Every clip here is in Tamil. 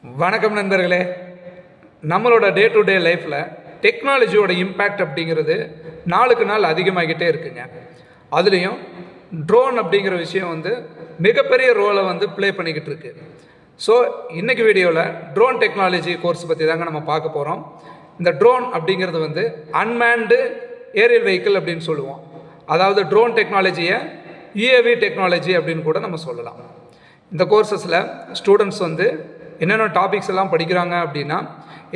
வணக்கம் நண்பர்களே. நம்மளோட டே டு டே லைஃப்பில் டெக்னாலஜியோட இம்பேக்ட் அப்படிங்கிறது நாளுக்கு நாள் அதிகமாகிட்டே இருக்குங்க. அதுலேயும் ட்ரோன் அப்படிங்கிற விஷயம் மிகப்பெரிய ரோலை ப்ளே பண்ணிக்கிட்டு இருக்கு. ஸோ இன்றைக்கி வீடியோவில் ட்ரோன் டெக்னாலஜி கோர்ஸ் பற்றி தாங்க நம்ம பார்க்க போகிறோம். இந்த ட்ரோன் அப்படிங்கிறது அன்மேன்டு ஏரியல் வெஹிக்கிள் அப்படின்னு சொல்லுவோம். அதாவது ட்ரோன் டெக்னாலஜியை யூஏவி டெக்னாலஜி அப்படின்னு கூட நம்ம சொல்லலாம். இந்த கோர்சஸில் ஸ்டூடெண்ட்ஸ் என்னென்ன டாபிக்ஸ் எல்லாம் படிக்கிறாங்க அப்படின்னா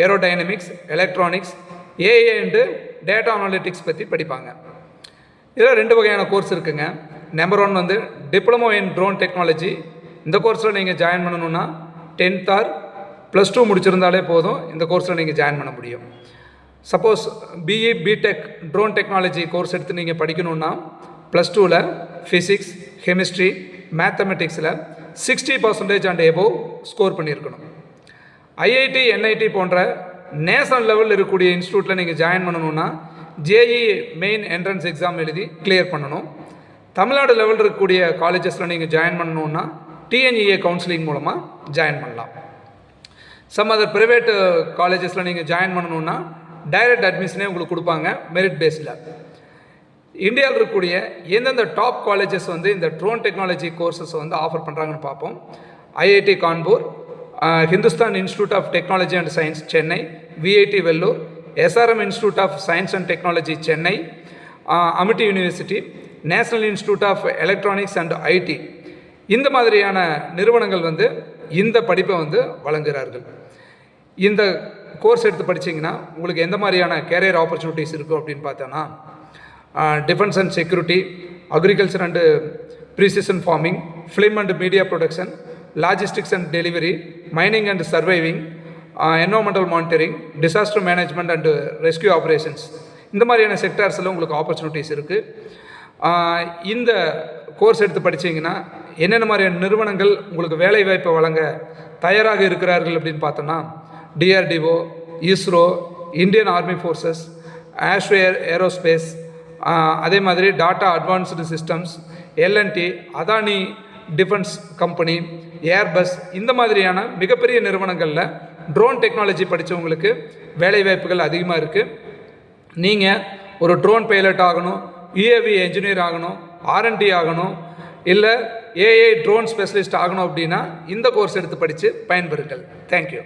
aerodynamics, electronics, AI and data analytics பற்றி படிப்பாங்க. இதில் 2 வகையான கோர்ஸ் இருக்குங்க. Number 1 diploma in drone technology. இந்த கோர்ஸில் நீங்கள் ஜாயின் பண்ணணுன்னா 10th ஆர் +2 முடிச்சிருந்தாலே போதும் இந்த கோர்ஸில் நீங்கள் ஜாயின் பண்ண முடியும். Suppose BE BTech drone technology course எடுத்து நீங்கள் படிக்கணுன்னா +2ல் ஃபிசிக்ஸ், கெமிஸ்ட்ரி, மேத்தமெட்டிக்ஸில் 60% அண்ட் எபோவ் ஸ்கோர் பண்ணியிருக்கணும். ஐஐடி, என்ஐடி போன்ற நேஷனல் லெவலில் இருக்கக்கூடிய இன்ஸ்டியூட்டில் நீங்கள் ஜாயின் பண்ணணுன்னா ஜேஇ மெயின் என்ட்ரன்ஸ் எக்ஸாம் எழுதி கிளியர் பண்ணணும். தமிழ்நாடு லெவலில் இருக்கக்கூடிய காலேஜஸில் நீங்கள் ஜாயின் பண்ணணுன்னா டிஎன்இஏ கவுன்சிலிங் மூலமாக ஜாயின் பண்ணலாம். சம் அதர் ப்ரைவேட் காலேஜஸில் நீங்கள் ஜாயின் பண்ணணுன்னா டைரக்ட் அட்மிஷனே உங்களுக்கு கொடுப்பாங்க மெரிட் பேஸில். இந்தியாவில் இருக்கக்கூடிய எந்தெந்த டாப் காலேஜஸ் இந்த ட்ரோன் டெக்னாலஜி கோர்சஸ் ஆஃபர் பண்ணுறாங்கன்னு பார்ப்போம். IIT Kanpur, Hindustan institute of technology and science Chennai, VIT Vellore, SRM institute of science and technology Chennai, Amity university, national institute of electronics and IT, இந்த மாதிரியான நிறுவனங்கள் இந்த படிப்பை வழங்குகிறார்கள். இந்த கோர்ஸ் எடுத்து படித்தீங்கன்னா உங்களுக்கு எந்த மாதிரியான கேரியர் ஆப்பர்ச்சுனிட்டிஸ் இருக்கும் அப்படின்னு பார்த்தோன்னா defence and security, agriculture and precision farming, film and media production, logistics and delivery, mining and surviving, environmental monitoring, disaster management and rescue operations, இந்த மாதிரியான செக்டார்ஸில் உங்களுக்கு ஆப்பர்ச்சுனிட்டிஸ் இருக்குது. இந்த கோர்ஸ் எடுத்து படித்தீங்கன்னா என்னென்ன மாதிரியான நிறுவனங்கள் உங்களுக்கு வேலைவாய்ப்பை வழங்க தயாராக இருக்கிறார்கள் அப்படின்னு பார்த்தோன்னா DRDO, ISRO, Indian army forces, astro aerospace, அதே மாதிரி Tata advanced systems, LNT, Adani defence company, Airbus, இந்த மாதிரியான மிகப்பெரிய நிறுவனங்களில் ட்ரோன் டெக்னாலஜி படித்தவங்களுக்கு வேலைவாய்ப்புகள் அதிகமாக இருக்குது. நீங்கள் ஒரு ட்ரோன் பைலட் ஆகணும், யூஏவி என்ஜினியர் ஆகணும், ஆர்என்டி ஆகணும், இல்லை ஏஐ ட்ரோன் ஸ்பெஷலிஸ்ட் ஆகணும் அப்படின்னா இந்த கோர்ஸ் எடுத்து படித்து பயன்பெறுங்கள். தேங்க்யூ.